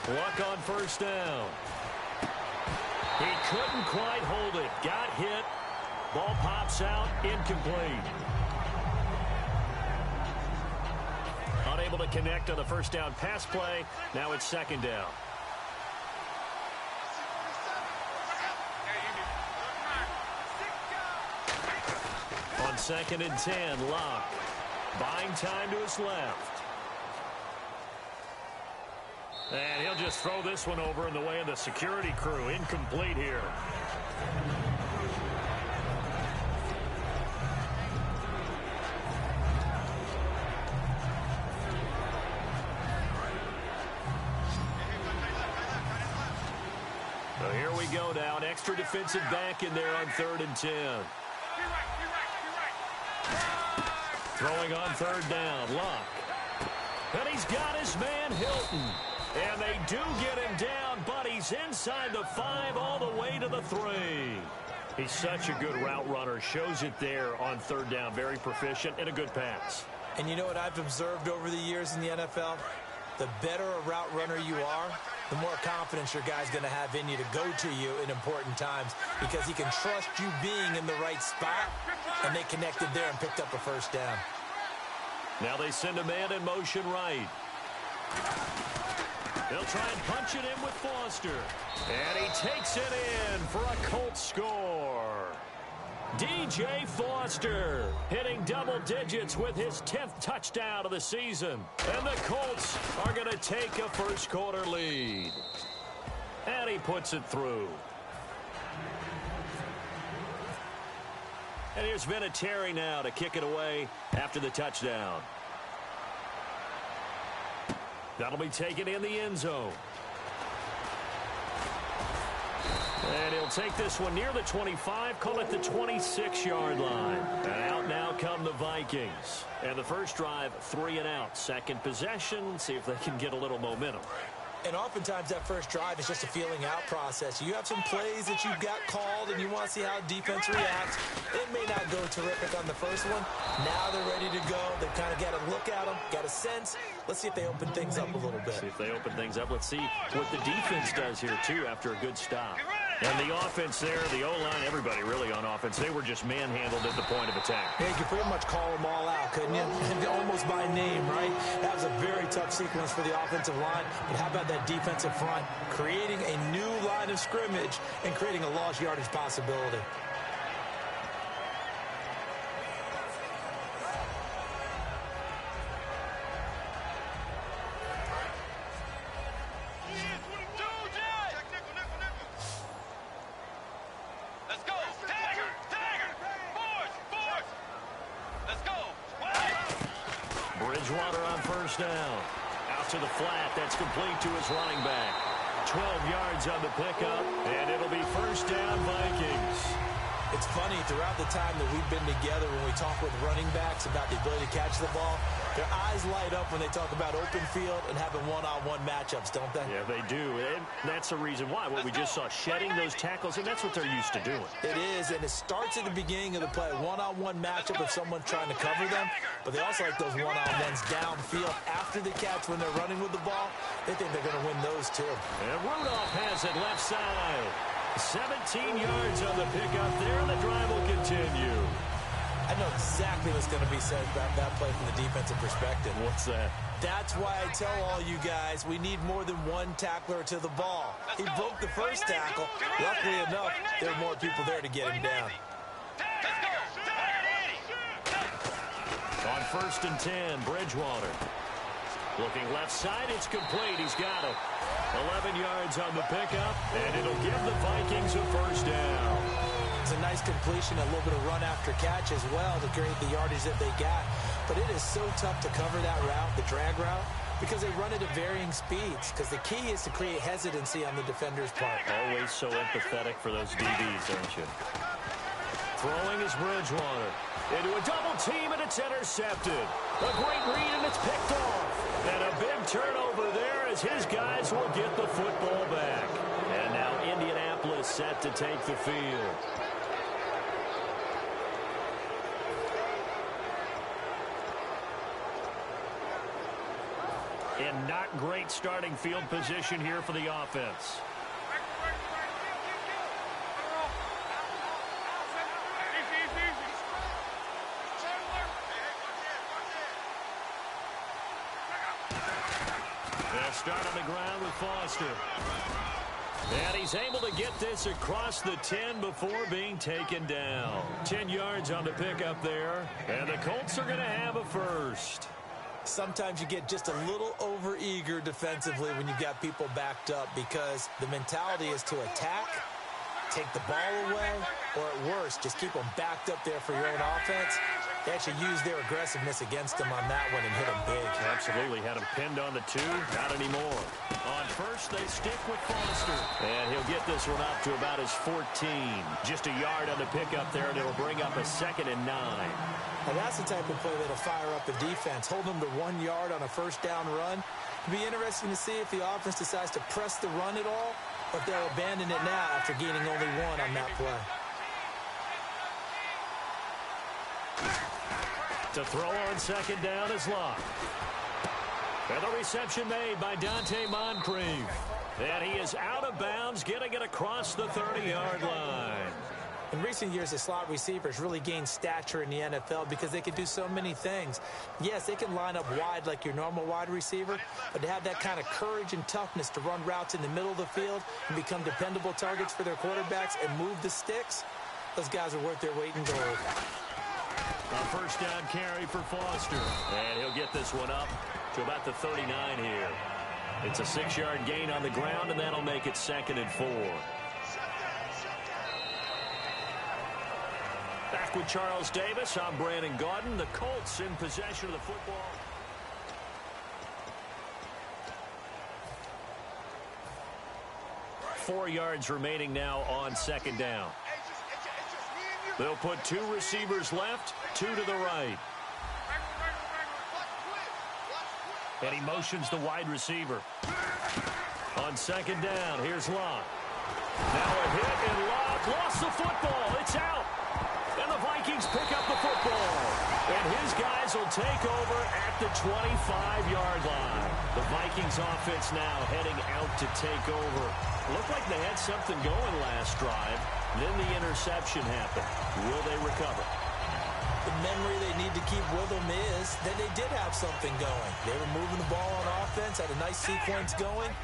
Luck on first down. He couldn't quite hold it. Got hit. Ball pops out. Incomplete. Unable to connect on the first down pass play. Now it's second down. On 2nd and 10, Locke. Buying time to his left. And he'll just throw this one over in the way of the security crew. Incomplete here. So here we go now. An extra defensive back in there on 3rd and 10. Throwing on 3rd down, Locke. And he's got his man, Hilton. And they do get him down, but he's inside the 5 all the way to the 3. He's such a good route runner. Shows it there on 3rd down. Very proficient and a good pass. And you know what I've observed over the years in the NFL? The better a route runner you are, the more confidence your guy's going to have in you to go to you in important times because he can trust you being in the right spot, and they connected there and picked up a first down. Now they send a man in motion right. They'll try and punch it in with Foster. And he takes it in for a Colts score. DJ Foster hitting double digits with his 10th touchdown of the season. And the Colts are going to take a first-quarter lead. And he puts it through. And here's Vinatieri now to kick it away after the touchdown. That'll be taken in the end zone. And he'll take this one near the 25, call it the 26-yard line. And out now come the Vikings. And the first drive, 3 and out. Second possession, see if they can get a little momentum. And oftentimes that first drive is just a feeling out process. You have some plays that you've got called and you want to see how defense reacts. It may not go terrific on the first one. Now they're ready to go. They've kind of got a look at them, got a sense. Let's see if they open things up a little bit. See if they open things up. Let's see what the defense does here, too, after a good stop. And the offense there, the O-line, everybody really on offense, they were just manhandled at the point of attack. Yeah, you could pretty much call them all out, couldn't you? Almost by name, right? That was a very tough sequence for the offensive line. But how about that defensive front creating a new line of scrimmage and creating a lost yardage possibility? Down. Out to the flat. That's complete to his running back. 12 yards on the pickup, and it'll be first down Vikings. It's funny, throughout the time that we've been together, when we talk with running backs about the ability to catch the ball, their eyes light up when they talk about open field and having one-on-one matchups, don't they? Yeah, they do. And that's the reason why. What we just saw, shedding those tackles, and that's what they're used to doing. It is, and it starts at the beginning of the play. One-on-one matchup if someone's trying to cover them, but they also like those one-on-ones downfield after the catch when they're running with the ball. They think they're going to win those, too. And Rudolph has it left side. 17 yards on the pickup there, and the drive will continue. I know exactly what's going to be said about that play from the defensive perspective. What's that? That's why I tell all you guys we need more than one tackler to the ball. He broke the first tackle. Luckily enough, there are more people there to get him down. On 1st and 10, Bridgewater. Looking left side, it's complete. He's got it. 11 yards on the pickup, and it'll give the Vikings a first down. It's a nice completion, a little bit of run after catch as well to create the yardage that they got. But it is so tough to cover that route, the drag route, because they run it at varying speeds. Because the key is to create hesitancy on the defender's part. Always so empathetic for those DBs, aren't you? Throwing is Bridgewater. Into a double team, and it's intercepted. A great read, and it's picked off. And a big turnover there as his guys will get the football back. And now Indianapolis set to take the field. In Not great starting field position here for the offense. They'll start on the ground with Foster. And he's able to get this across the 10 before being taken down. 10 yards on the pickup there. And the Colts are going to have a first. Sometimes you get just a little over-eager defensively when you've got people backed up because the mentality is to attack, take the ball away, or at worst, just keep them backed up there for your own offense. They actually used their aggressiveness against them on that one and hit them big. Absolutely. Had him pinned on the 2. Not anymore. On first, they stick with Foster. And he'll get this one up to about his 14. Just a yard on the pickup there, and it'll bring up a 2nd and 9. Now that's the type of play that'll fire up the defense. Hold them to 1 yard on a first down run. It'll be interesting to see if the offense decides to press the run at all, or if they'll abandon it now after gaining only 1 on that play. To throw on 2nd down is Locke. And the reception made by Dante Moncrief. And he is out of bounds, getting it across the 30-yard line. In recent years, the slot receivers really gained stature in the NFL because they can do so many things. Yes, they can line up wide like your normal wide receiver, but to have that kind of courage and toughness to run routes in the middle of the field and become dependable targets for their quarterbacks and move the sticks, those guys are worth their weight in gold. A first down carry for Foster. And he'll get this one up to about the 39 here. It's a 6-yard gain on the ground, and that'll make it 2nd and 4. Back with Charles Davis. I'm Brandon Gaudin. The Colts in possession of the football. Four yards remaining now on 2nd down. They'll put 2 receivers left, 2 to the right. And he motions the wide receiver. On 2nd down, here's Locke. Now a hit, and Locke lost the football. It's out. And the Vikings pick up the football. And his guys will take over at the 25-yard line. The Vikings offense now heading out to take over. Looked like they had something going last drive. Then the interception happened. Will they recover? The memory they need to keep with them is that they did have something going. They were moving the ball on offense, had a nice sequence going.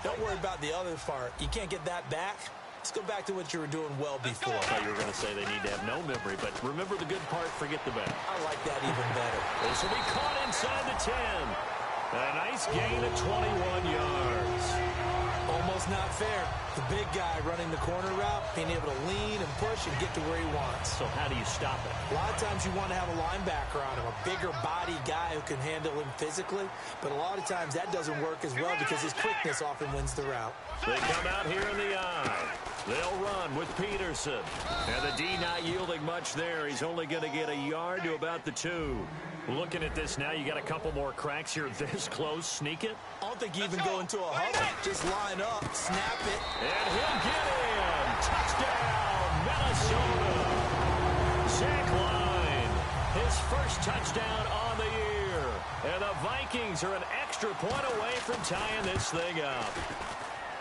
Don't worry about the other part. You can't get that back. Let's go back to what you were doing well before. I thought you were going to say they need to have no memory, but remember the good part, forget the bad. I like that even better. This will be caught inside the 10. A nice gain of 21 yards. Almost not fair. The big guy running the corner route, being able to lean and push and get to where he wants. So how do you stop it? A lot of times you want to have a linebacker on him, a bigger body guy who can handle him physically. But a lot of times that doesn't work as well because his quickness often wins the route. They come out here in the eye. They'll run with Peterson. And the D not yielding much there. He's only going to get a yard to about the 2. Looking at this now, you got a couple more cracks here this close. Sneak it. I don't think you even go into a huddle. Just line up, snap it. And he'll get in. Touchdown, Minnesota. Zach Line, his first touchdown on the year. And the Vikings are an extra point away from tying this thing up.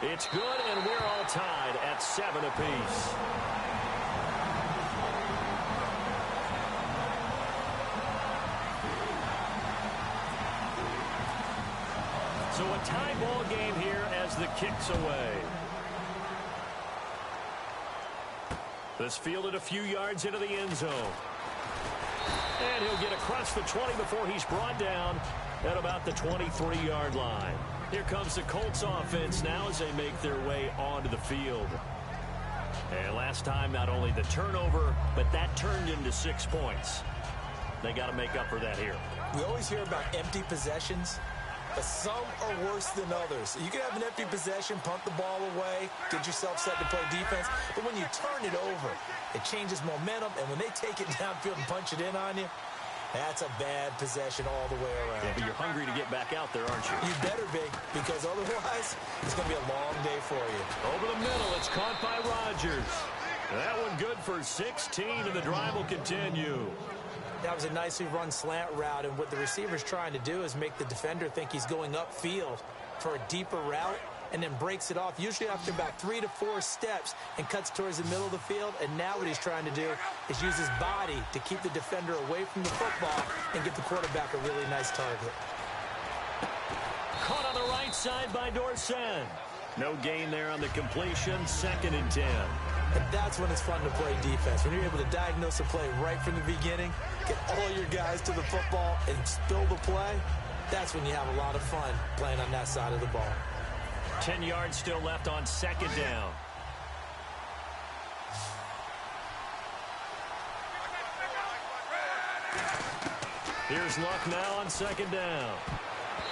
It's good, and we're all tied at 7 apiece. So a tie ball game here as the kick's away. This fielded a few yards into the end zone. And he'll get across the 20 before he's brought down at about the 23-yard line. Here comes the Colts offense now as they make their way onto the field. And last time, not only the turnover, but that turned into 6 points. They got to make up for that here. We always hear about empty possessions, but some are worse than others. You can have an empty possession, punt the ball away, get yourself set to play defense, but when you turn it over, it changes momentum, and when they take it downfield and punch it in on you, that's a bad possession all the way around. Yeah, but you're hungry to get back out there, aren't you? You better be, because otherwise, it's going to be a long day for you. Over the middle, it's caught by Rodgers. That one good for 16, and the drive will continue. That was a nicely run slant route, and what the receiver's trying to do is make the defender think he's going upfield for a deeper route, and then breaks it off, usually after about 3 to 4 steps, and cuts towards the middle of the field. And now what he's trying to do is use his body to keep the defender away from the football and give the quarterback a really nice target. Caught on the right side by Dorsett. No gain there on the completion, 2nd and 10. And that's when it's fun to play defense. When you're able to diagnose a play right from the beginning, get all your guys to the football, and spill the play, that's when you have a lot of fun playing on that side of the ball. 10 yards still left on 2nd down. Here's Luck now on 2nd down.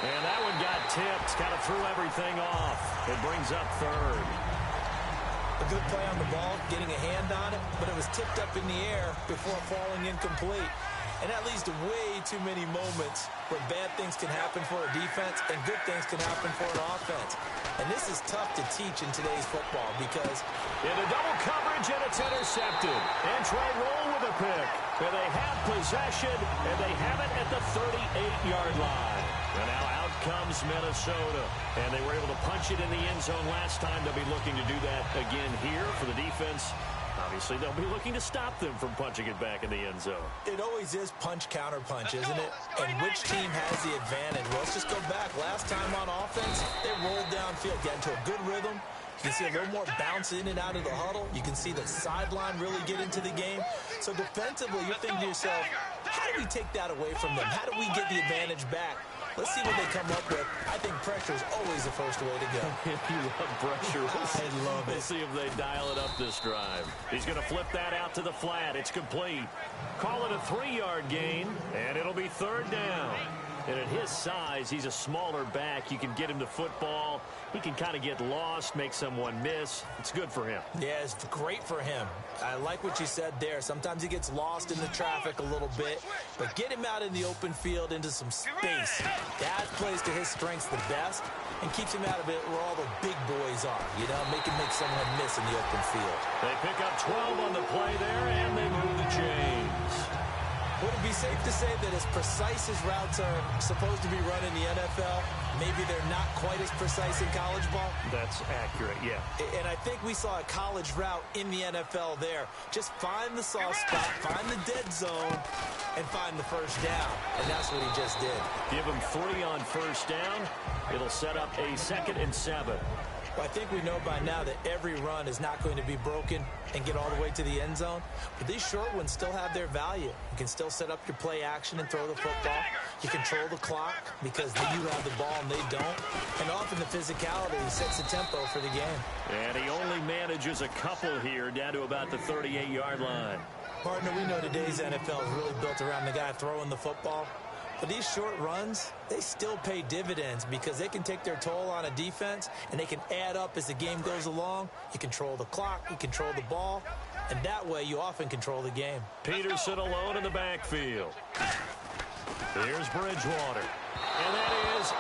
And that one got tipped, kind of threw everything off. It brings up 3rd. A good play on the ball, getting a hand on it, but it was tipped up in the air before falling incomplete. And that leads to way too many moments where bad things can happen for a defense and good things can happen for an offense. And this is tough to teach in today's football because into double coverage, and it's intercepted. And Trey roll with a pick. And they have possession, and they have it at the 38-yard line. And now out comes Minnesota. And they were able to punch it in the end zone last time. They'll be looking to do that again here for the defense. Obviously, they'll be looking to stop them from punching it back in the end zone. It always is punch-counter-punch, isn't it? And which team has the advantage? Well, let's just go back. Last time on offense, they rolled downfield, got into a good rhythm. You can see a little more bounce in and out of the huddle. You can see the sideline really get into the game. So defensively, you're thinking to yourself, how do we take that away from them? How do we get the advantage back? Let's see what they come up with. I think pressure is always the first way to go. You love pressure. I love it. We'll see if they dial it up this drive. He's going to flip that out to the flat. It's complete. Call it a 3-yard gain, and it'll be 3rd down. And at his size, he's a smaller back. You can get him to football. He can kind of get lost, make someone miss. It's good for him. Yeah, it's great for him. I like what you said there. Sometimes he gets lost in the traffic a little bit, but get him out in the open field into some space. That plays to his strengths the best and keeps him out of it where all the big boys are. You know, make someone miss in the open field. They pick up 12 on the play there, and they move the chains. Would it be safe to say that as precise as routes are supposed to be run in the NFL, maybe they're not quite as precise in college ball? That's accurate, yeah. And I think we saw a college route in the NFL there. Just find the soft spot, find the dead zone, and find the first down. And that's what he just did. Give him 3 on first down. It'll set up a 2nd and 7. Well, I think we know by now that every run is not going to be broken and get all the way to the end zone. But these short ones still have their value. You can still set up your play action and throw the football. You control the clock because you have the ball and they don't. And often the physicality sets the tempo for the game. And he only manages a couple here down to about the 38-yard line. Partner, we know today's NFL is really built around the guy throwing the football. But these short runs, they still pay dividends because they can take their toll on a defense and they can add up as the game goes along. You control the clock, you control the ball, and that way you often control the game. Peterson alone in the backfield. Here's Bridgewater. And that is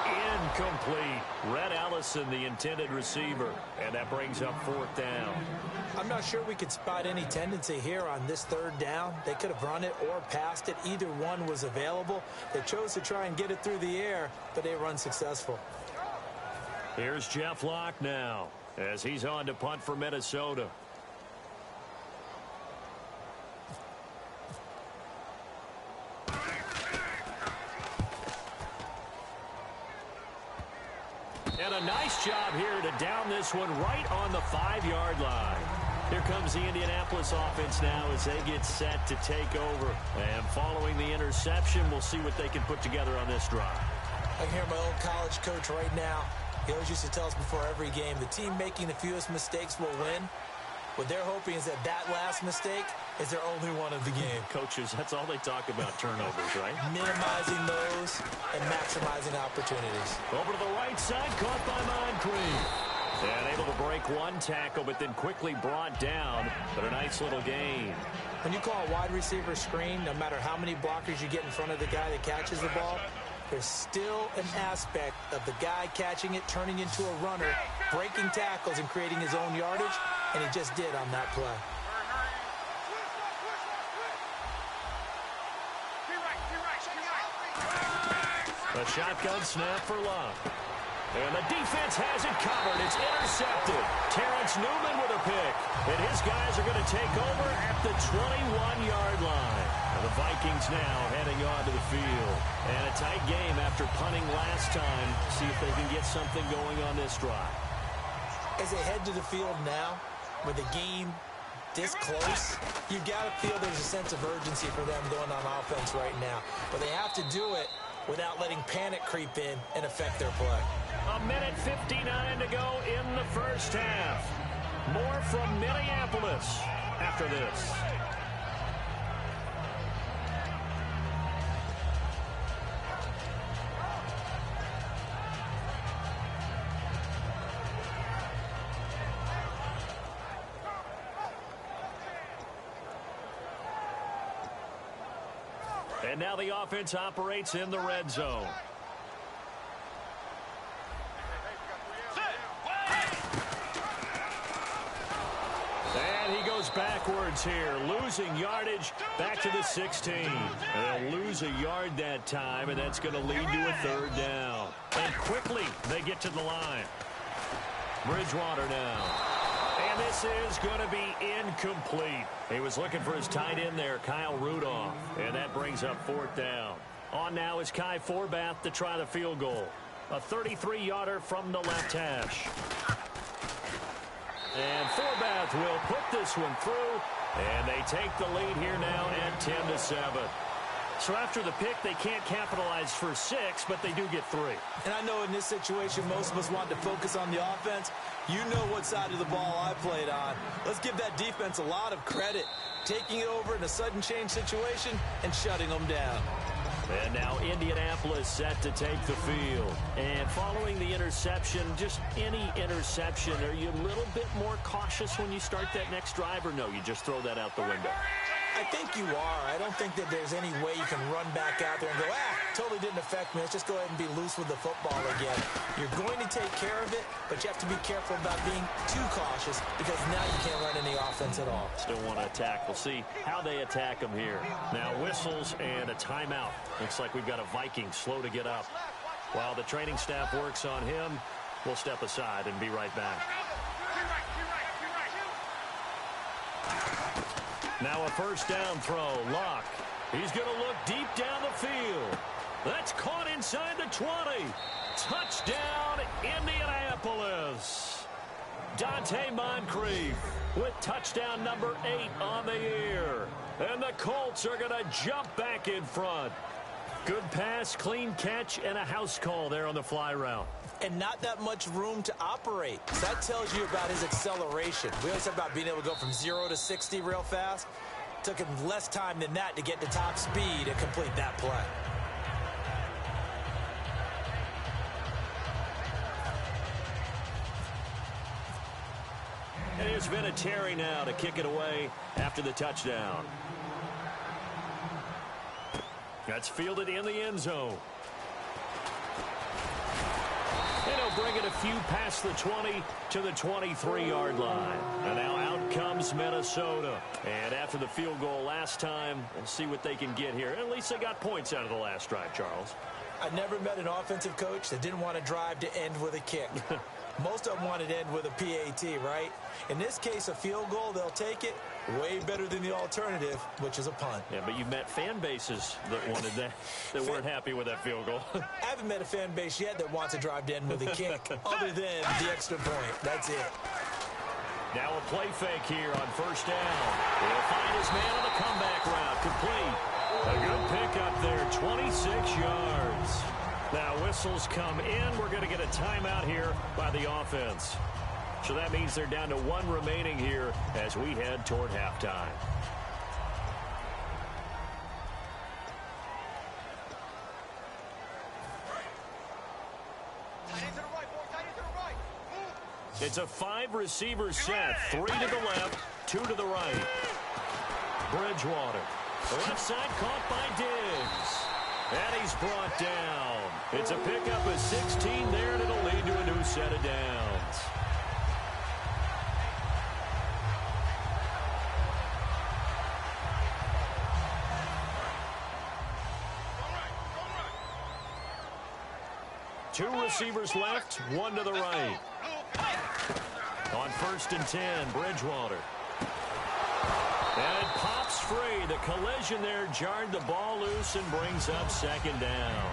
incomplete. Red Allison, the intended receiver, and that brings up 4th down. I'm not sure we could spot any tendency here on this 3rd down. They could have run it or passed it. Either one was available. They chose to try and get it through the air, but they were unsuccessful. Here's Jeff Locke now as he's on to punt for Minnesota. And a nice job here to down this one right on the 5-yard line. Here comes the Indianapolis offense now as they get set to take over. And following the interception, we'll see what they can put together on this drive. I can hear my old college coach right now. He always used to tell us before every game, the team making the fewest mistakes will win. What they're hoping is that last mistake is their only one of the game. Coaches, that's all they talk about, turnovers, right? Minimizing those and maximizing opportunities. Over to the right side, caught by Moncrief. And able to break one tackle, but then quickly brought down. But a nice little gain. When you call a wide receiver screen, no matter how many blockers you get in front of the guy that catches the ball, there's still an aspect of the guy catching it, turning into a runner, breaking tackles and creating his own yardage, and he just did on that play. A shotgun snap for Luck. And the defense has it covered. It's intercepted. Terrence Newman with a pick. And his guys are going to take over at the 21-yard line. And the Vikings now heading onto the field. And a tight game after punting last time. See if they can get something going on this drive. As they head to the field now, with the game this close, you got to feel there's a sense of urgency for them going on offense right now. But they have to do it without letting panic creep in and affect their play. A minute 59 to go in the first half. More from Minneapolis after this. And now the offense operates in the red zone. And he goes backwards here, losing yardage back to the 16. They'll lose a yard that time, and that's going to lead to a third down. And quickly, they get to the line. Bridgewater now. And this is going to be incomplete. He was looking for his tight end there, Kyle Rudolph. And that brings up fourth down. On now is Kai Forbath to try the field goal. A 33-yarder from the left hash. And Forbath will put this one through. And they take the lead here now at 10-7. So after the pick, they can't capitalize for 6, but they do get 3. And I know in this situation, most of us want to focus on the offense. You know what side of the ball I played on. Let's give that defense a lot of credit, taking it over in a sudden change situation and shutting them down. And now Indianapolis set to take the field. And following the interception, just any interception, are you a little bit more cautious when you start that next drive, or no, you just throw that out the window? I think you are. I don't think that there's any way you can run back out there and go, totally didn't affect me. Let's just go ahead and be loose with the football again. You're going to take care of it, but you have to be careful about being too cautious because now you can't run any offense at all. Still want to attack. We'll see how they attack them here. Now whistles and a timeout. Looks like we've got a Viking slow to get up. While the training staff works on him, we'll step aside and be right back. Now a first down throw. Luck. He's going to look deep down the field. That's caught inside the 20. Touchdown, Indianapolis. Dante Moncrief with touchdown number 8 on the year. And the Colts are going to jump back in front. Good pass, clean catch, and a house call there on the fly route. And not that much room to operate. So that tells you about his acceleration. We always talk about being able to go from 0 to 60 real fast. Took him less time than that to get to top speed and complete that play. And here's Vinatieri now to kick it away after the touchdown. That's fielded in the end zone. And he'll bring it a few past the 20 to the 23-yard line. And now out comes Minnesota. And after the field goal last time, we'll see what they can get here. At least they got points out of the last drive, Charles. I never met an offensive coach that didn't want to drive to end with a kick. Most of them wanted to end with a PAT, right? In this case, a field goal, they'll take it. Way better than the alternative, which is a punt. Yeah, but you've met fan bases that wanted that, that weren't happy with that field goal. I haven't met a fan base yet that wants to drive to end with a kick, other than the extra point. That's it. Now a play fake here on first down. He'll find his man on the comeback route. Complete. A good pickup there, 26 yards. Now whistles come in. We're going to get a timeout here by the offense. So that means they're down to 1 remaining here as we head toward halftime. It's a 5-receiver set. 3 to the left, 2 to the right. Bridgewater. The left side caught by Diggs. And he's brought down. It's a pickup of 16 there, and it'll lead to a new set of downs. Two receivers left, one to the right. On 1st and 10, Bridgewater. And it pops free. The collision there jarred the ball loose and brings up 2nd down.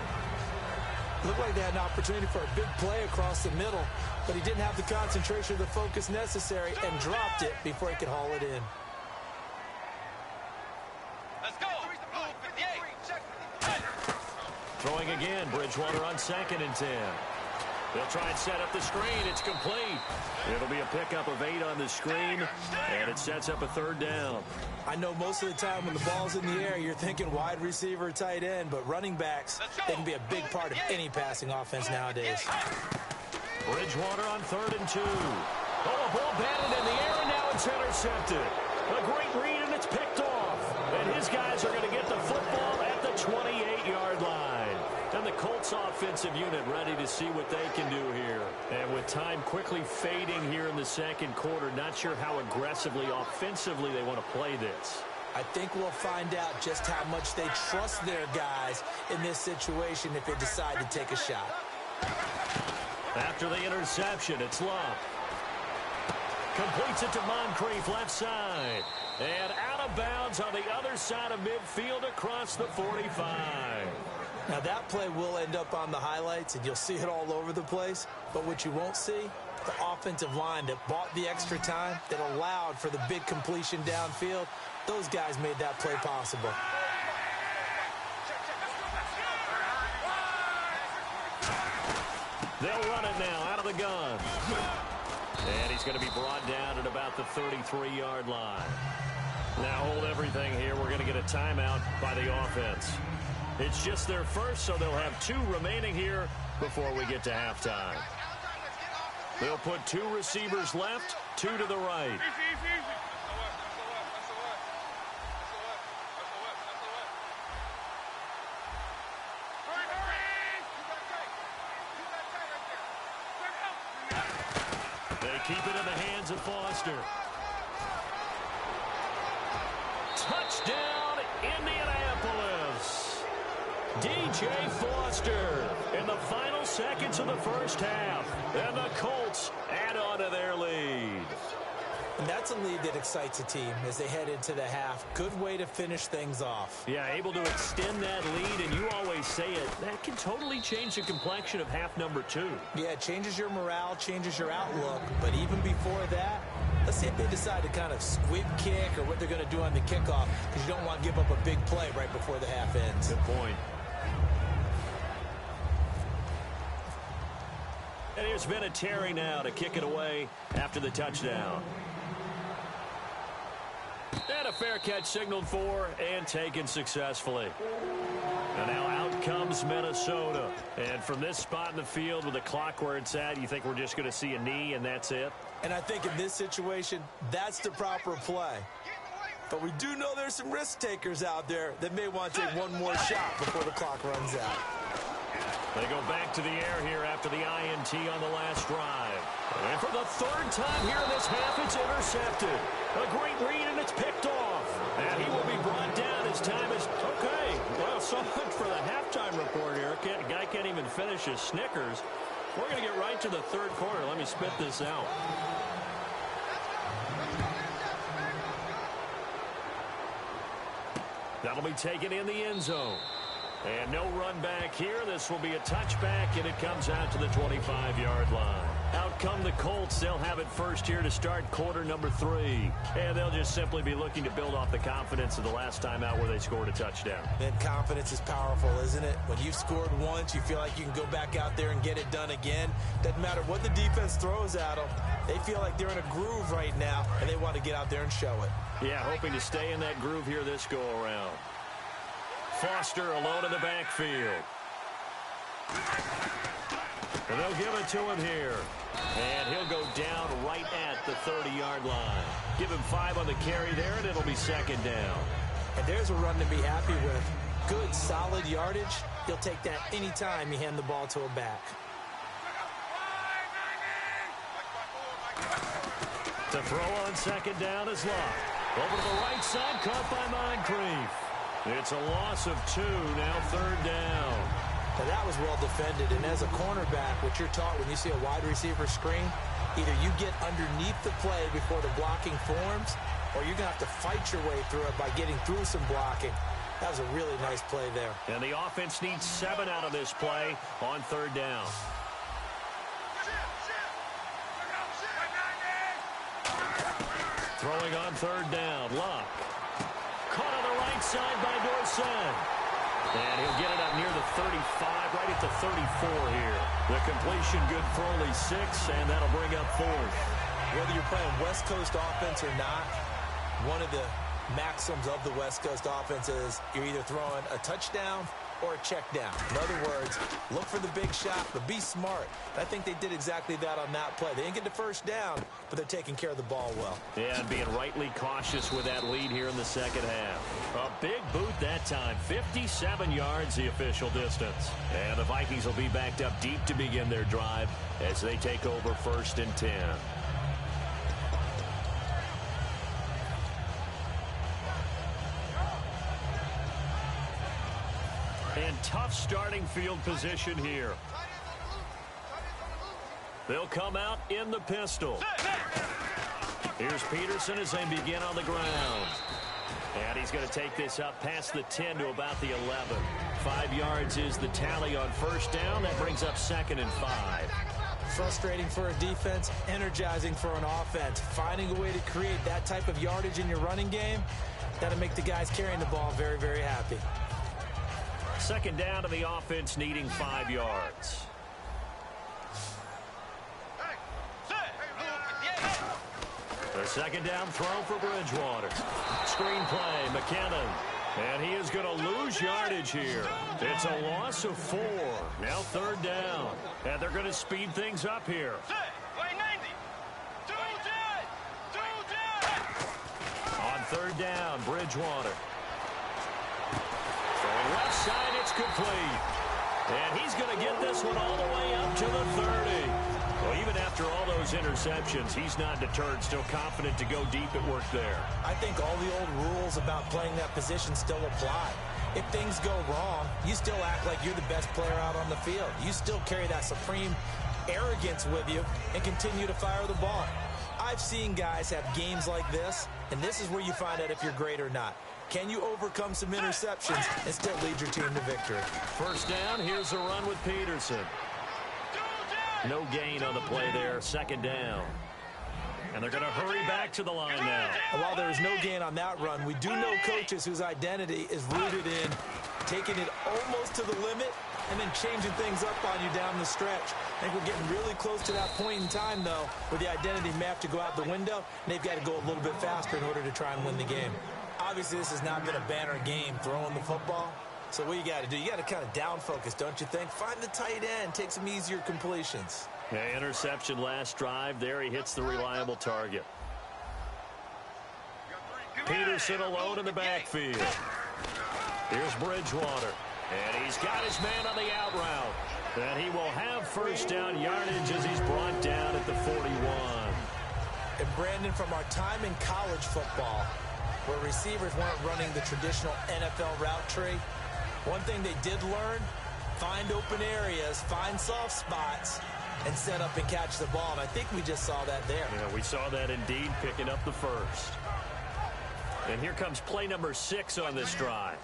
Looked like they had an opportunity for a big play across the middle, but he didn't have the concentration or the focus necessary and dropped it before he could haul it in. Let's go. 58. Throwing again, Bridgewater on 2nd and 10. They'll try and set up the screen. It's complete. It'll be a pickup of 8 on the screen, and it sets up a 3rd down. I know most of the time when the ball's in the air, you're thinking wide receiver, tight end, but running backs, they can be a big part of any passing offense nowadays. Bridgewater on 3rd and 2. Oh, a ball batted in the air, and now it's intercepted. A great read, and it's picked off. And his guys are going to get the football at the 28-yard line. And the Colts offensive unit ready to see what they can do here. And with time quickly fading here in the 2nd quarter, not sure how aggressively, offensively they want to play this. I think we'll find out just how much they trust their guys in this situation if they decide to take a shot. After the interception, it's Love. Completes it to Moncrief, left side. And out of bounds on the other side of midfield across the 45. Now, that play will end up on the highlights, and you'll see it all over the place. But what you won't see, the offensive line that bought the extra time, that allowed for the big completion downfield, those guys made that play possible. They'll run it now out of the gun. And he's going to be brought down at about the 33-yard line. Now hold everything here. We're going to get a timeout by the offense. It's just their first, so they'll have 2 remaining here before we get to halftime. They'll put 2 receivers left, 2 to the right. They keep it in the hands of Foster. Touchdown, Indianapolis. DJ Foster in the final seconds of the first half. And the Colts add on to their lead. And that's a lead that excites a team as they head into the half. Good way to finish things off. Yeah, able to extend that lead, and you always say it, that can totally change the complexion of half number 2. Yeah, it changes your morale, changes your outlook. But even before that, let's see if they decide to kind of squib kick or what they're going to do on the kickoff, because you don't want to give up a big play right before the half ends. Good point. And here's Vinatieri now to kick it away after the touchdown. And a fair catch signaled for and taken successfully. And now out comes Minnesota. And from this spot in the field with the clock where it's at, you think we're just going to see a knee and that's it? And I think in this situation, that's the proper play. But we do know there's some risk takers out there that may want to take one more shot before the clock runs out. They go back to the air here after the INT on the last drive. And for the 3rd time here in this half, it's intercepted. A great read, and it's picked off. And he will be brought down as time is... Okay, well, so much for the halftime report here. The guy can't even finish his Snickers. We're going to get right to the 3rd quarter. Let me spit this out. That'll be taken in the end zone. And no run back here. This will be a touchback, and it comes out to the 25-yard line. Out come the Colts. They'll have it first here to start quarter number 3. And they'll just simply be looking to build off the confidence of the last time out where they scored a touchdown. Then confidence is powerful, isn't it? When you've scored once, you feel like you can go back out there and get it done again. Doesn't matter what the defense throws at them. They feel like they're in a groove right now, and they want to get out there and show it. Yeah, hoping to stay in that groove here this go-around. Foster alone in the backfield. And they'll give it to him here. And he'll go down right at the 30-yard line. Give him 5 on the carry there, and it'll be 2nd down. And there's a run to be happy with. Good, solid yardage. He'll take that anytime you hand the ball to a back. To throw on 2nd down is Locke. Over to the right side, caught by Moncrief. It's a loss of 2, now 3rd down. Now, that was well defended, and as a cornerback, what you're taught when you see a wide receiver screen, either you get underneath the play before the blocking forms, or you're going to have to fight your way through it by getting through some blocking. That was a really nice play there. And the offense needs 7 out of this play on 3rd down. Throwing on 3rd down, Luck. Caught on the right side by Dorsett. And he'll get it up near the 35, right at the 34 here. The completion good for only 6, and that'll bring up 4th. Whether you're playing West Coast offense or not, one of the maxims of the West Coast offense is you're either throwing a touchdown or a check down. In other words, look for the big shot, but be smart. I think they did exactly that on that play. They didn't get the first down, but they're taking care of the ball well. Yeah, and being rightly cautious with that lead here in the second half. A big boot that time. 57 yards, the official distance. And the Vikings will be backed up deep to begin their drive as they take over 1st and 10. And tough starting field position here. They'll come out in the pistol. Here's Peterson as they begin on the ground. And he's going to take this up past the 10 to about the 11. 5 yards is the tally on 1st down. That brings up 2nd and 5. Frustrating for a defense, energizing for an offense. Finding a way to create that type of yardage in your running game, that'll make the guys carrying the ball very, very happy. 2nd down to the offense needing 5 yards. The 2nd down throw for Bridgewater. Screen play, McKinnon. And he is going to lose yardage here. It's a loss of 4. Now 3rd down. And they're going to speed things up here. On 3rd down, Bridgewater. Left side, it's complete. And he's going to get this one all the way up to the 30. Well, even after all those interceptions, he's not deterred, still confident to go deep at work there. I think all the old rules about playing that position still apply. If things go wrong, you still act like you're the best player out on the field. You still carry that supreme arrogance with you and continue to fire the ball. I've seen guys have games like this, and this is where you find out if you're great or not. Can you overcome some interceptions and still lead your team to victory? 1st down, here's a run with Peterson. No gain on the play there, 2nd down. And they're going to hurry back to the line now. And while there is no gain on that run, we do know coaches whose identity is rooted in taking it almost to the limit and then changing things up on you down the stretch. I think we're getting really close to that point in time, though, where the identity may have to go out the window, and they've got to go a little bit faster in order to try and win the game. Obviously, this has not been a banner game throwing the football. So what you got to do, you got to kind of down focus, don't you think? Find the tight end, take some easier completions. Yeah, interception last drive. There he hits the reliable target. Peterson alone in the backfield. Here's Bridgewater. And he's got his man on the out route. And he will have 1st down yardage as he's brought down at the 41. And Brandon, from our time in college football, where receivers weren't running the traditional NFL route tree, one thing they did learn, find open areas, find soft spots, and set up and catch the ball. And I think we just saw that there. Yeah, we saw that indeed, picking up the 1st. And here comes play number 6 on this drive.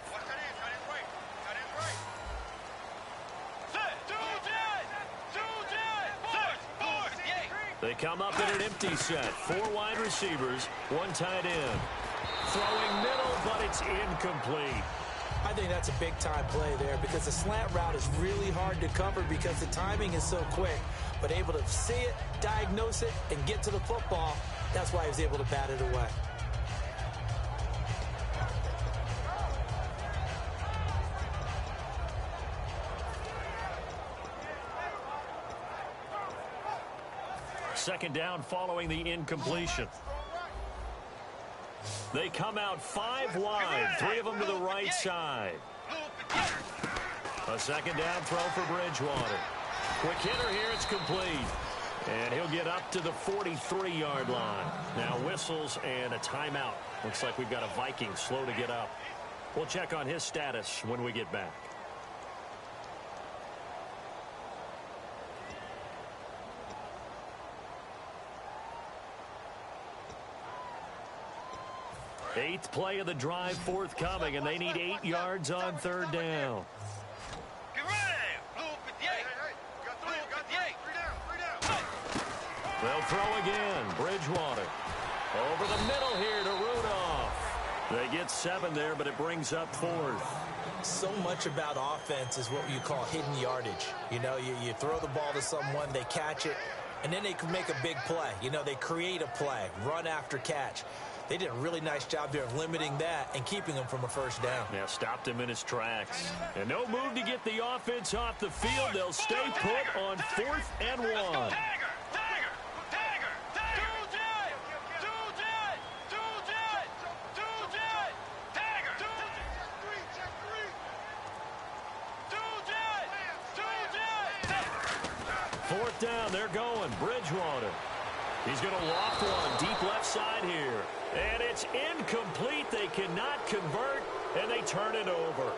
They come up in an empty set. 4 wide receivers, 1 tight end. Throwing middle, but it's incomplete. I think that's a big-time play there because the slant route is really hard to cover because the timing is so quick. But able to see it, diagnose it, and get to the football, that's why he was able to bat it away. Second down following the incompletion. They come out 5 wide, 3 of them to the right side. A second down throw for Bridgewater. Quick hitter here, it's complete. And he'll get up to the 43-yard line. Now whistles and a timeout. Looks like we've got a Viking slow to get up. We'll check on his status when we get back. Eighth play of the drive forthcoming, and they need 8 yards on third down. Get ready. Blue 58. Blue 58. They'll throw again. Bridgewater. Over the middle here to Rudolph. They get 7 there, but it brings up 4th. So much about offense is what you call hidden yardage. You know, you throw the ball to someone, they catch it, and then they can make a big play. You know, they create a play, run after catch. They did a really nice job there of limiting that and keeping him from a first down. Yeah, stopped him in his tracks. And no move to get the offense off the field. They'll stay put on 4th and 1. Fourth down, they're going. Bridgewater. He's going to loft one deep left side here. And it's incomplete. They cannot convert, and they turn it over.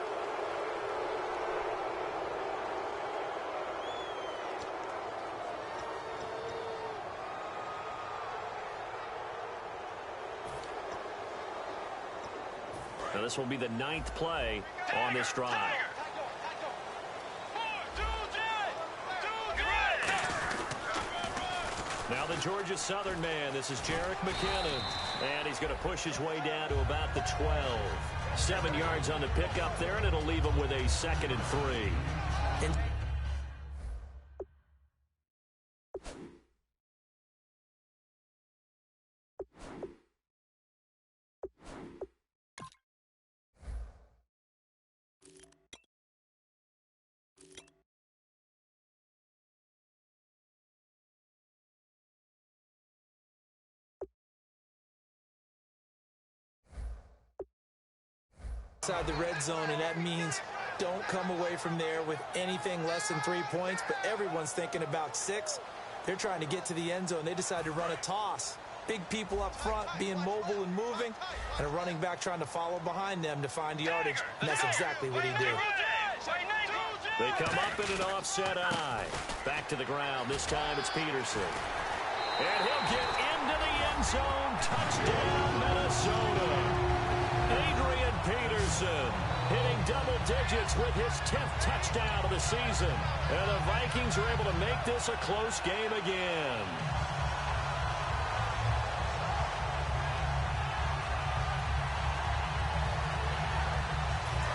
Now this will be the 9th play on this drive. Now the Georgia Southern man, this is Jerick McKinnon. And he's going to push his way down to about the 12. 7 yards on the pickup there, and it'll leave him with a 2nd and 3. Inside the red zone, and that means don't come away from there with anything less than 3 points, but everyone's thinking about 6. They're trying to get to the end zone. They decide to run a toss. Big people up front being mobile and moving, and a running back trying to follow behind them to find yardage, and that's exactly what he did. They come up in an offset eye. Back to the ground. This time it's Peterson. And he'll get into the end zone. Touchdown, Minnesota. Adrian Peterson hitting double digits with his 10th touchdown of the season. And the Vikings are able to make this a close game again.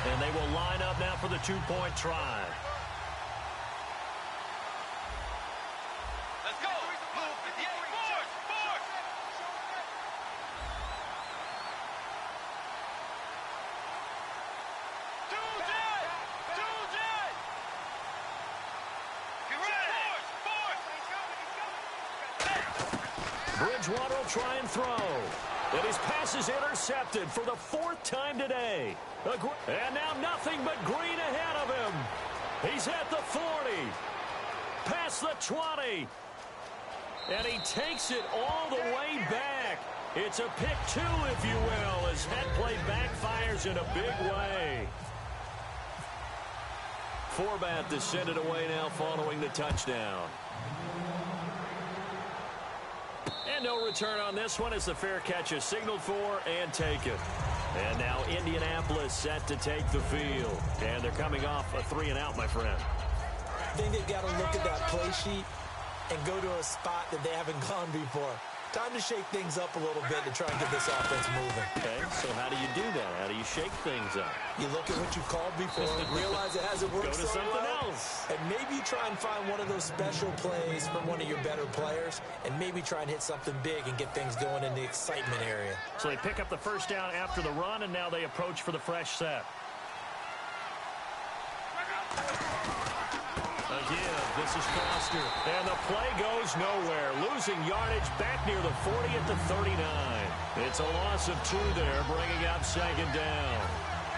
And they will line up now for the 2-point try. Let's go. Blue 58. Fourth. Bridgewater will try and throw. And his pass is intercepted for the 4th time today. And now nothing but green ahead of him. He's at the 40. Past the 20. And he takes it all the way back. It's a pick 2, if you will, as head play backfires in a big way. Forbat to send it away now following the touchdown. And no return on this one as the fair catch is signaled for and taken. And now Indianapolis set to take the field. And they're coming off a 3-and-out, my friend. I think they've got to look at that play sheet and go to a spot that they haven't gone before. Time to shake things up a little bit to try and get this offense moving. Okay, so how do you do that? How do you shake things up? You look at what you've called before, realize it hasn't worked Go to so something well, else. and maybe you try and find one of those special plays from one of your better players, and maybe try and hit something big and get things going in the excitement area. So they pick up the first down after the run, and now they approach for the fresh set. Again, this is Foster. And the play goes nowhere. Losing yardage back near the 40 at the 39. It's a loss of 2 there, bringing up 2nd down.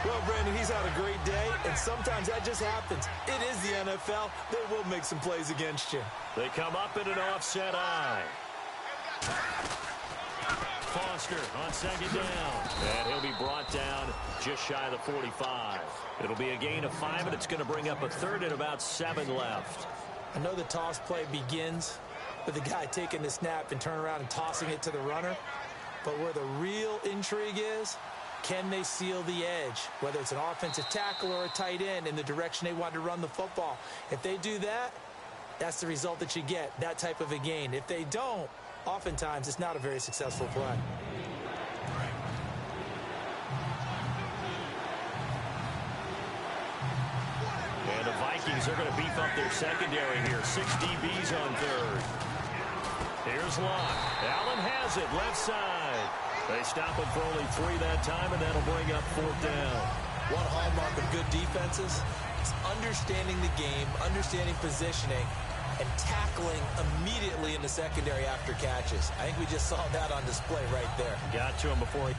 Well, Brandon, he's had a great day, and sometimes that just happens. It is the NFL. They will make some plays against you. They come up in an offset eye. Foster on 2nd down. And he'll be brought down just shy of the 45. It'll be a gain of 5, and it's going to bring up a 3rd and about 7 left. I know the toss play begins with the guy taking the snap and turning around and tossing it to the runner. But where the real intrigue is, can they seal the edge, whether it's an offensive tackle or a tight end, in the direction they want to run the football? If they do that, that's the result that you get, that type of a gain. If they don't, oftentimes it's not a very successful play. And the Vikings are going to beef up their secondary here. 6 DBs on third. Here's Locke. Allen has it, left side. They stop him for only 3 that time, and that'll bring up 4th down. One hallmark of good defenses is understanding the game, understanding positioning, and tackling immediately in the secondary after catches. I think we just saw that on display right there. Got to him before he...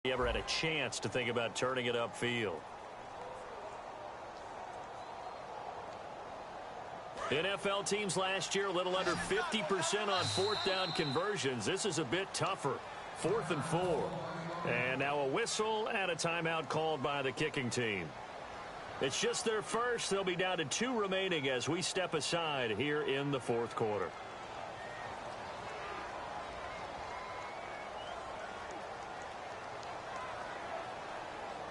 He ever had a chance to think about turning it upfield. NFL teams last year a little under 50% on 4th down conversions. This is a bit tougher. 4th and 4. And now a whistle and a timeout called by the kicking team. It's just their first. They'll be down to 2 remaining as we step aside here in the 4th quarter.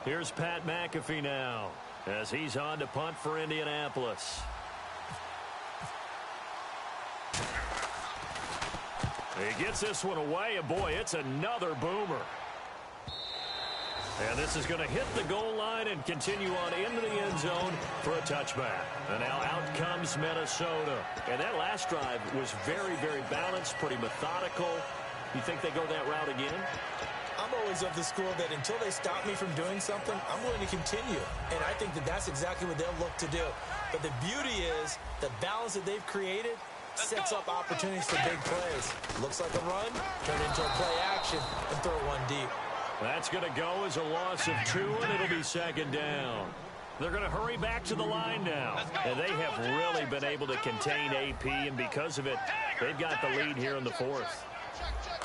Here's Pat McAfee now as he's on to punt for Indianapolis. He gets this one away, and boy, it's another boomer. And this is going to hit the goal line and continue on into the end zone for a touchback. And now out comes Minnesota. And that last drive was very, very balanced, pretty methodical. You think they go that route again? I'm always of the school that until they stop me from doing something, I'm going to continue. And I think that that's exactly what they'll look to do. But the beauty is the balance that they've created sets up opportunities for big plays. Looks like a run, turn into a play action, and throw one deep. That's going to go as a loss of 2, and it'll be 2nd down. They're going to hurry back to the line now. And they have really been able to contain AP, and because of it, they've got the lead here in the 4th.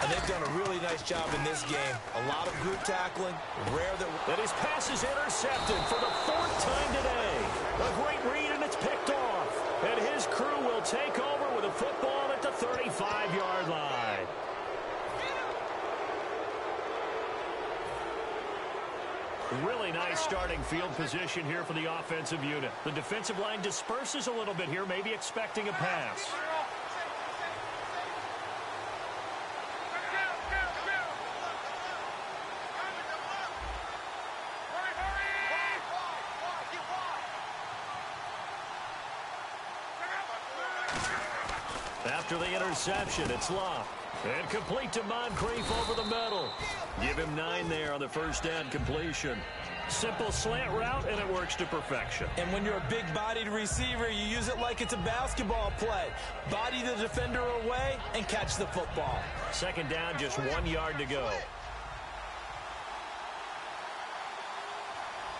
And they've done a really nice job in this game. A lot of group tackling. Rare that... And his pass is intercepted for the 4th time today. A great read, and it's picked off. And his crew will take over with a football at the 35-yard line. Really nice starting field position here for the offensive unit. The defensive line disperses a little bit here, maybe expecting a pass. After the interception, it's Locke. And complete to Moncrief over the middle. Give him 9 there on the 1st down completion. Simple slant route, and it works to perfection. And when you're a big-bodied receiver, you use it like it's a basketball play. Body the defender away and catch the football. 2nd down, just 1 yard to go.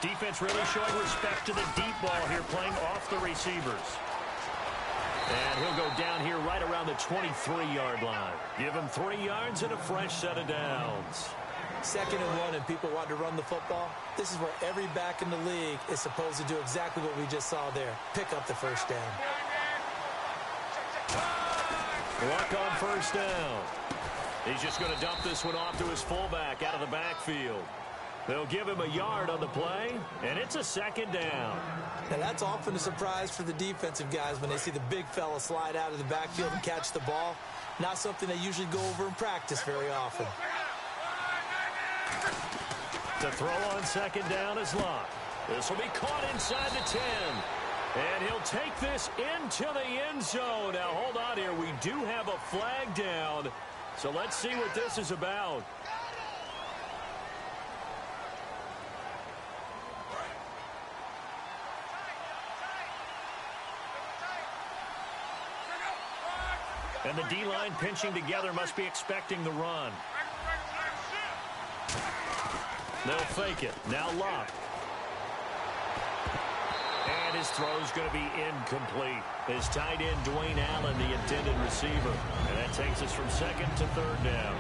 Defense really showing respect to the deep ball here, playing off the receivers. And he'll go down here right around the 23-yard line. Give him 3 yards and a fresh set of downs. 2nd and 1 and people want to run the football. This is where every back in the league is supposed to do exactly what we just saw there. Pick up the first down. Luck on first down. He's just going to dump this one off to his fullback out of the backfield. They'll give him a yard on the play, and it's a 2nd down. Now, that's often a surprise for the defensive guys when they see the big fella slide out of the backfield and catch the ball. Not something they usually go over in practice very often. To throw on 2nd down is Locke. This will be caught inside the 10. And he'll take this into the end zone. Now, hold on here. We do have a flag down. So let's see what this is about. And the D-line pinching together must be expecting the run. They'll fake it. Now Locke. And his throw's going to be incomplete. His tight end, Dwayne Allen, the intended receiver. And that takes us from 2nd to 3rd down.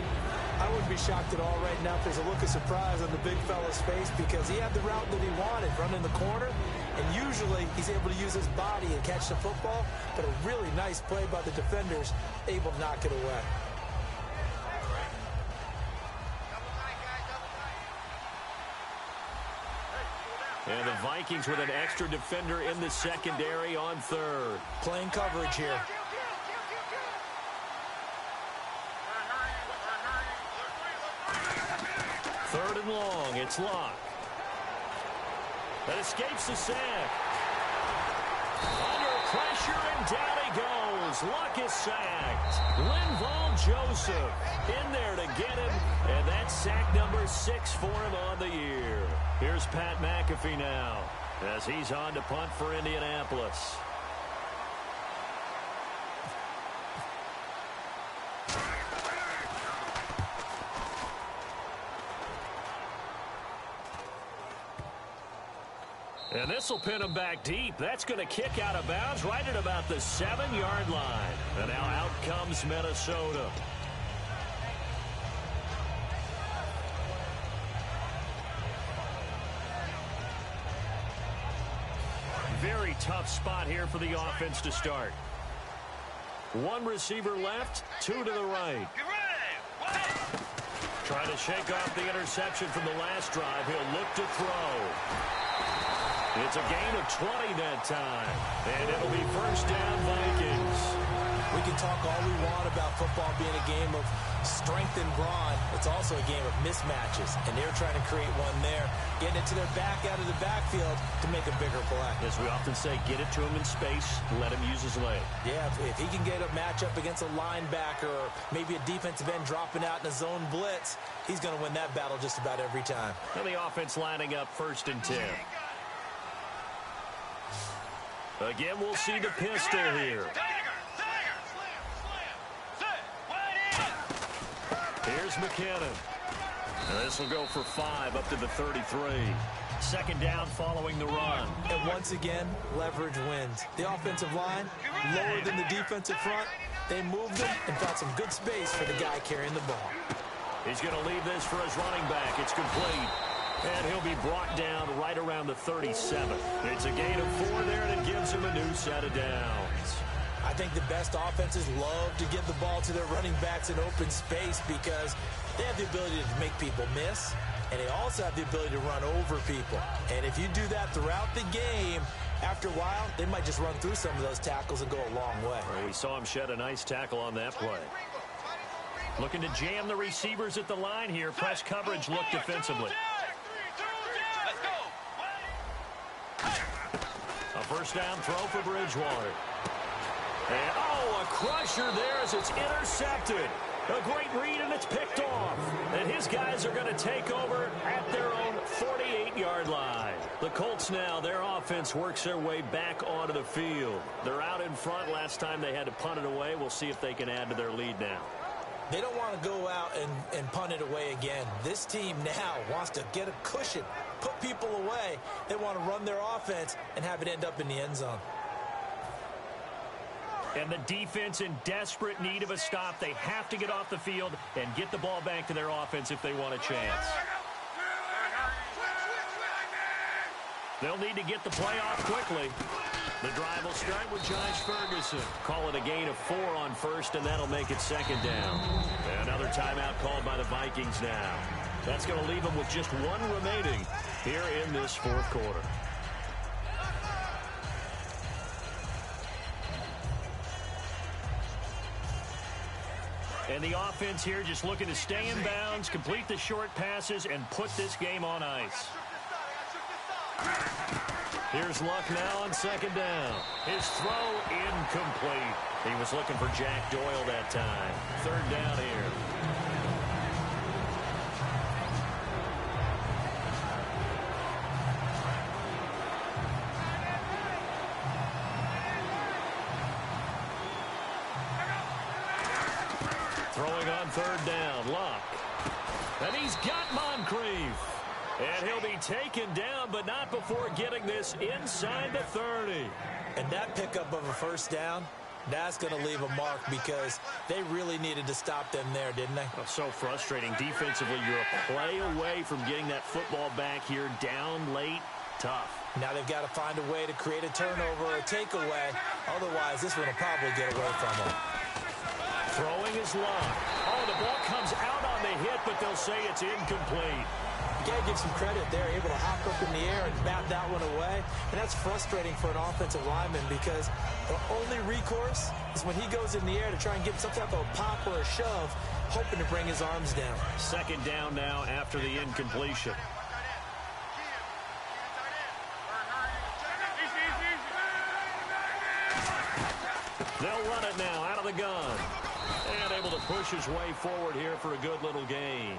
I wouldn't be shocked at all right now if there's a look of surprise on the big fella's face because he had the route that he wanted, running the corner. And usually he's able to use his body and catch the football. But a really nice play by the defenders, able to knock it away. And the Vikings with an extra defender in the secondary on 3rd. Playing coverage here. 3rd and long. It's Locke. That escapes the sack. Under pressure, and down he goes. Locke is sacked. Linval Joseph in there to get him. And that's sack number 6 for him on the year. Here's Pat McAfee now as he's on to punt for Indianapolis. And this will pin him back deep. That's going to kick out of bounds right at about the 7-yard line. And now out comes Minnesota. Very tough spot here for the offense to start. 1 receiver left, 2 to the right. Trying to shake off the interception from the last drive. He'll look to throw. It's a gain of 20 that time. And it'll be first down, Vikings. We can talk all we want about football being a game of strength and brawn. It's also a game of mismatches, and they're trying to create one there, getting it to their back out of the backfield to make a bigger play. As we often say, get it to him in space, let him use his leg. Yeah, if he can get a matchup against a linebacker or maybe a defensive end dropping out in a zone blitz, he's going to win that battle just about every time. And the offense lining up 1st and 10. Again, we'll see the pistol here. Here's McKinnon. And this will go for 5 up to the 33. 2nd down following the run. And once again, leverage wins. The offensive line, lower than the defensive front. They moved them and found some good space for the guy carrying the ball. He's going to leave this for his running back. It's complete. And he'll be brought down right around the 37. It's a gain of 4 there, and it gives him a new set of downs. I think the best offenses love to give the ball to their running backs in open space because they have the ability to make people miss, and they also have the ability to run over people. And if you do that throughout the game, after a while, they might just run through some of those tackles and go a long way. Well, we saw him shed a nice tackle on that play. Looking to jam the receivers at the line here. Press coverage look defensively. A first down throw for Bridgewater. And, a crusher there as it's intercepted. A great read, and it's picked off. And his guys are going to take over at their own 48-yard line. The Colts now, their offense works their way back onto the field. They're out in front. Last time they had to punt it away. We'll see if they can add to their lead now. They don't want to go out and punt it away again. This team now wants to get a cushion, put people away. They want to run their offense and have it end up in the end zone. And the defense in desperate need of a stop. They have to get off the field and get the ball back to their offense if they want a chance. They'll need to get the play off quickly. The drive will start with Josh Ferguson. Call it a gain of 4 on first, and that'll make it second down. Another timeout called by the Vikings now. That's going to leave them with just 1 remaining here in this fourth quarter. And the offense here just looking to stay in bounds, complete the short passes, and put this game on ice. Here's Luck now on second down. His throw incomplete. He was looking for Jack Doyle that time. Third down here. Throwing on third down, Luck. And he's got Moncrief. And he'll be taken down, but not before getting this inside the 30. And that pickup of a first down, that's going to leave a mark because they really needed to stop them there, didn't they? Oh, so frustrating. Defensively, you're a play away from getting that football back here down late. Tough. Now they've got to find a way to create a turnover or a takeaway. Otherwise, this one will probably get away from them. Throwing is Luck. Oh, the ball comes out on the hit, but they'll say it's incomplete. You got to give some credit there, able to hop up in the air and bat that one away. And that's frustrating for an offensive lineman because the only recourse is when he goes in the air to try and give some type of a pop or a shove, hoping to bring his arms down. Second down now after the incompletion. They'll run it now out of the gun. And able to push his way forward here for a good little gain.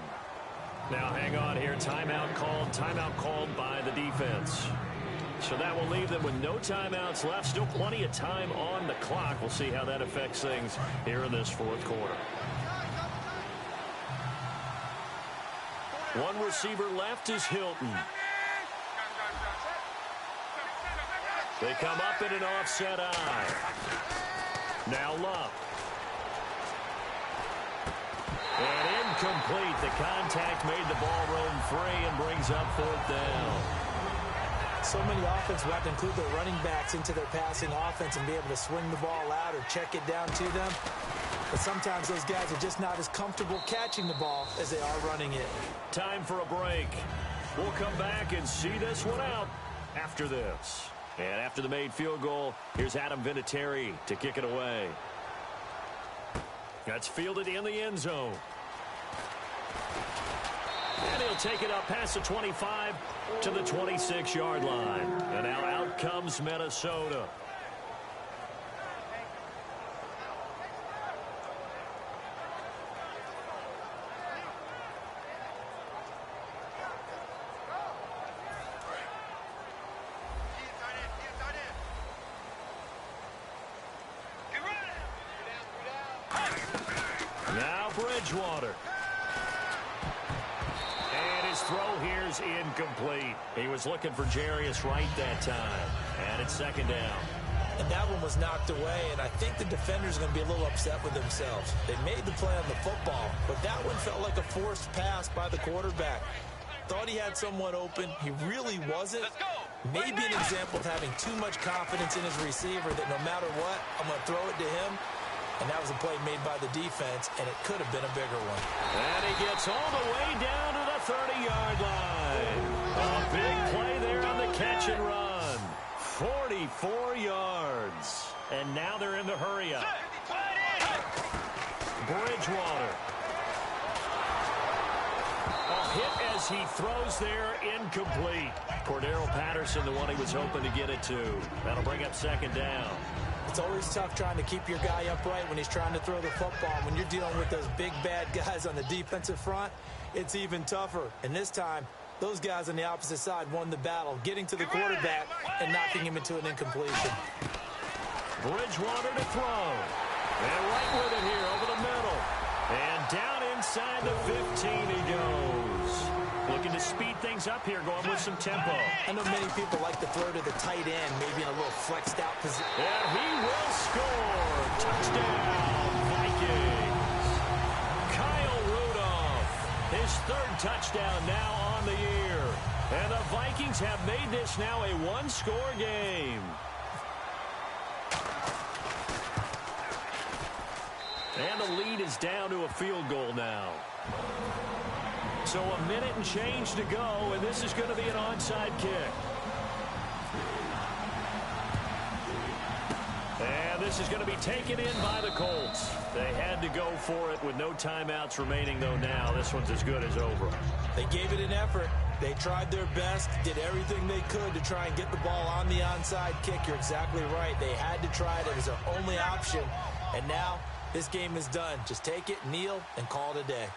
Now, hang on here. Timeout called by the defense. So that will leave them with no timeouts left. Still plenty of time on the clock. We'll see how that affects things here in this fourth quarter. One receiver left is Hilton. They come up in an offset eye. Now Luck. And incomplete. The contact made the ball roam free and brings up fourth down. So many offenses will have to include their running backs into their passing offense and be able to swing the ball out or check it down to them. But sometimes those guys are just not as comfortable catching the ball as they are running it. Time for a break. We'll come back and see this one out after this. And after the made field goal, here's Adam Vinatieri to kick it away. That's fielded in the end zone. And he'll take it up past the 25 to the 26-yard line. And now out comes Minnesota. Now Bridgewater. And his throw here's incomplete. He was looking for Jarius Wright that time. And it's second down. And that one was knocked away, and I think the defenders are going to be a little upset with themselves. They made the play on the football, but that one felt like a forced pass by the quarterback. Thought he had someone open. He really wasn't. Maybe an example of having too much confidence in his receiver that no matter what, I'm going to throw it to him. And that was a play made by the defense, and it could have been a bigger one. And he gets all the way down to the 30-yard line. A big play there on the catch and run. 44 yards. And now they're in the hurry-up. Bridgewater. A hit as he throws there, incomplete. Cordero Patterson, the one he was hoping to get it to. That'll bring up second down. It's always tough trying to keep your guy upright when he's trying to throw the football. When you're dealing with those big, bad guys on the defensive front, it's even tougher. And this time, those guys on the opposite side won the battle, getting to the quarterback and knocking him into an incompletion. Bridgewater to throw. And right with it here over the middle. And inside the 15 he goes. Looking to speed things up here, going with some tempo. I know many people like to throw to the tight end, maybe in a little flexed out position. And he will score. Touchdown, Vikings. Kyle Rudolph, his third touchdown now on the year. And the Vikings have made this now a one-score game. And the lead is down to a field goal now. So a minute and change to go, and this is going to be an onside kick. And this is going to be taken in by the Colts. They had to go for it with no timeouts remaining, though now. This one's as good as over. They gave it an effort. They tried their best, did everything they could to try and get the ball on the onside kick. You're exactly right. They had to try it. It was their only option. And now this game is done. Just take it, kneel, and call it a day.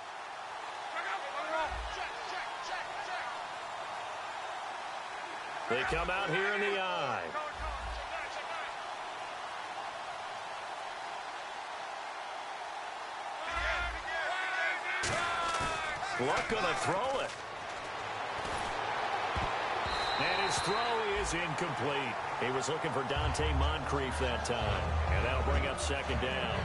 They come out here in the eye. Luck gonna throw it. And his throw is incomplete. He was looking for Dante Moncrief that time. And that'll bring up second down.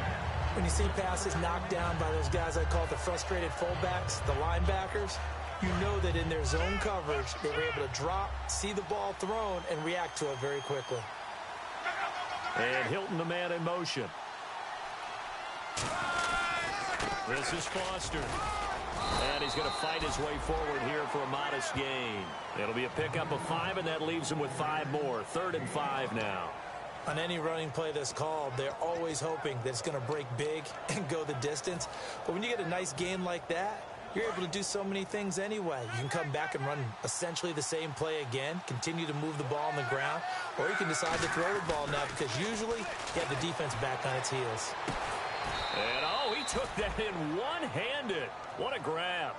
When you see passes knocked down by those guys I call the frustrated fullbacks, the linebackers, you know that in their zone coverage, they were able to drop, see the ball thrown, and react to it very quickly. And Hilton, the man in motion. This is Foster. And he's going to fight his way forward here for a modest gain. It'll be a pickup of 5, and that leaves him with 5 more. 3rd and 5 now. On any running play that's called, they're always hoping that it's going to break big and go the distance. But when you get a nice gain like that, you're able to do so many things anyway. You can come back and run essentially the same play again, continue to move the ball on the ground, or you can decide to throw the ball now because usually you have the defense back on its heels. And, oh, he took that in one-handed. What a grab.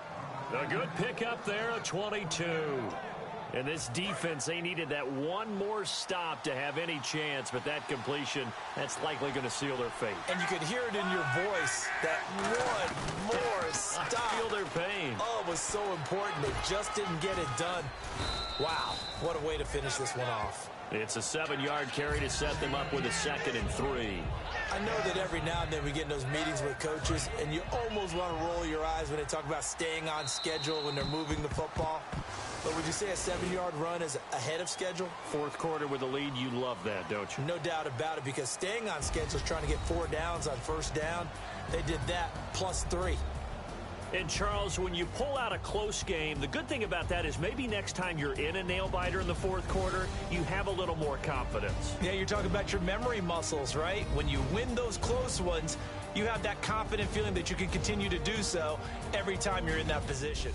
A good pickup there at 22. And this defense, they needed that one more stop to have any chance, but that completion, that's likely going to seal their fate. And you could hear it in your voice, that one more stop. I feel their pain. Oh, it was so important. They just didn't get it done. Wow, what a way to finish this one off. It's a 7-yard carry to set them up with a 2nd and 3. I know that every now and then we get in those meetings with coaches, and you almost want to roll your eyes when they talk about staying on schedule when they're moving the football. But would you say a 7-yard run is ahead of schedule? 4th quarter with a lead, you love that, don't you? No doubt about it, because staying on schedule is trying to get 4 downs on 1st down. They did that plus 3. And, Charles, when you pull out a close game, the good thing about that is maybe next time you're in a nail-biter in the 4th quarter, you have a little more confidence. Yeah, you're talking about your memory muscles, right? When you win those close ones, you have that confident feeling that you can continue to do so every time you're in that position.